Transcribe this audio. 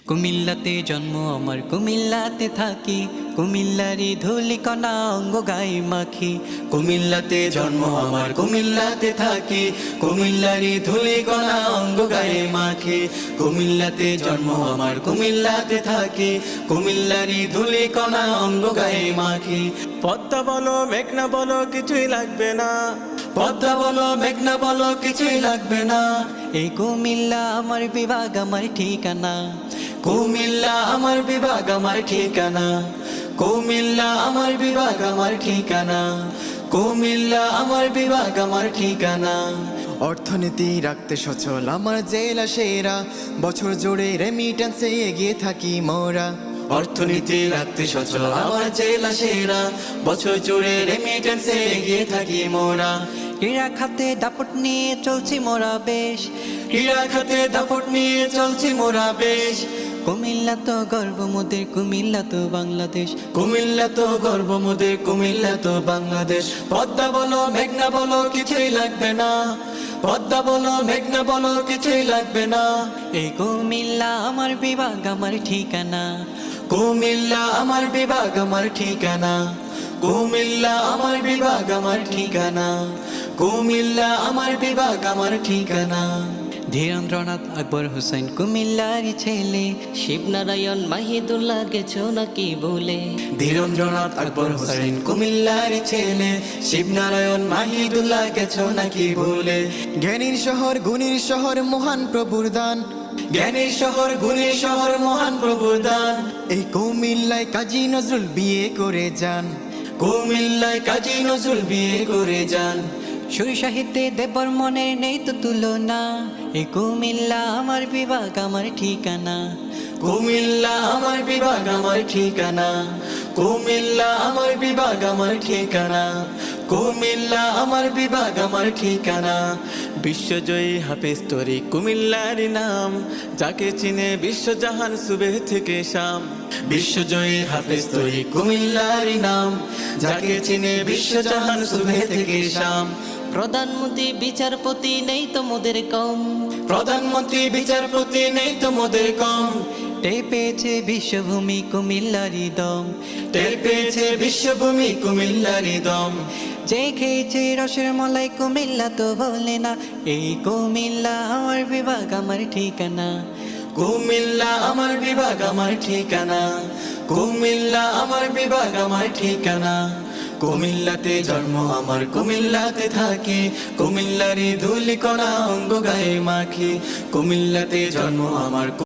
কুমিল্লাতে জন্ম আমার, কুমিল্লাতে থাকি, কুমিল্লারি ধুলিকণা অঙ্গ গায়ে মাখি। কুমিল্লাতে জন্ম আমার, কুমিল্লাতে থাকি, কুমিল্লারি ধুলিকণা অঙ্গ গায়ে মাখি। কুমিল্লাতে জন্ম আমার, কুমিল্লাতে থাকি, কুমিল্লারি ধুলিকণা অঙ্গ গায়ে মাখি। পদ্মা বলো মেঘনা বলো কিছুই লাগবে না, পদ্মা বলো মেঘনা বলো কিছুই লাগবে না। এই কুমিল্লা আমার বিভাগ, আমার ঠিকানা। কুমিল্লা আমার বিভাগ, আমার ঠিকানা। কুমিল্লা আমার বিভাগ, আমার ঠিকানা। কুমিল্লা আমার বিভাগ, আমার ঠিকানা। অর্থনীতি রাখতে সচল আমার জেলা সেরা, বছর জুড়ে রেমিটেন্সে এগিয়ে থাকি মোরা। অর্থনীতি রাখতে সচল আমার জেলা সেরা, বছর জুড়ে রেমিটেন্সে এগিয়ে থাকি মোরা। ক্রীড়া খাতে দাপট নিয়ে চলছি মোরা বেশ, ক্রীড়া খাতে দাপট নিয়ে চলছি মোরা বেশ। কুমিল্লা তো গর্ব মোদের, কুমিল্লা তো বাংলাদেশ। কুমিল্লা তো গর্ব মোদের, কুমিল্লা তো বাংলাদেশ। পদ্মা বলো মেঘনা বলো কিছুই লাগবে না, পদ্মা বলো মেঘনা বলো কিছুই লাগবে না। এই কুমিল্লা আমার বিভাগ, আমার ঠিকানা। কুমিল্লা আমার বিভাগ, আমার ঠিকানা। কুমিল্লা আমার বিভাগ, আমার ঠিকানা। কুমিল্লা আমার বিভাগ, আমার ঠিকানা। ধীরেন্দ্রনাথ আকবর হোসেন কুমিল্লার ছেলে, শিবনারায়ণ মাহিদুল্লাহ গেছো নাকি বলে। ধীরেন্দ্রনাথ আকবর হোসেন কুমিল্লার ছেলে, শিবনারায়ণ মাহিদুল্লাহ গেছো নাকি বলে। জ্ঞানীর শহর গুণীর শহর মহান প্রভুর দান, জ্ঞানীর শহর গুণীর শহর মহান প্রভুর দান। এই কুমিল্লায় কাজী নজরুল বিয়ে করে যান। কুমিল্লায় কাজী নজরুল বিয়ে করে যান। সুর সাহিত্যে দেবর মনের নেই তো তুলনা। এই কুমিল্লা আমার বিভাগ, আমার ঠিকানা। কুমিল্লা আমার বিভাগ, আমার ঠিকানা। কুমিল্লা আমার বিভাগ, আমার ঠিকানা। কুমিল্লা আমার বিভাগ, আমার ঠিকানা। বিশ্বজয়ী হাফেজ তরি কুমিল্লার নাম, যাকে চিনে বিশ্বজাহান সুবে থেকে শাম। বিশ্বজয়ী হাফেজ তরি কুমিল্লার নাম, যাকে চিনে বিশ্বজাহান সুবে থেকে শাম। প্রধানমন্ত্রী বিচারপতি নেই তো মোদের কম, প্রধানমন্ত্রী বিচারপতি নেই তো মোদের কম। টের পেয়েছে বিশ্বভূমি কুমিল্লারি দম, টের পেয়েছে বিশ্বভূমি কুমিল্লারি দম। যে খেয়েছে রসের মলাই কুমিল্লা তো বলে না। এই কুমিল্লা আমার বিভাগ, আমার ঠিকানা। কুমিল্লা আমার বিভাগ, আমার ঠিকানা। কুমিল্লা আমার বিভাগ, আমার ঠিকানা। কুমিল্লাতে জন্ম আমার, কুমিল্লাতে থাকি, কুমিল্লারি ধুলিকণা অঙ্গ গায়ে মাখি। কুমিল্লাতে জন্ম আমার।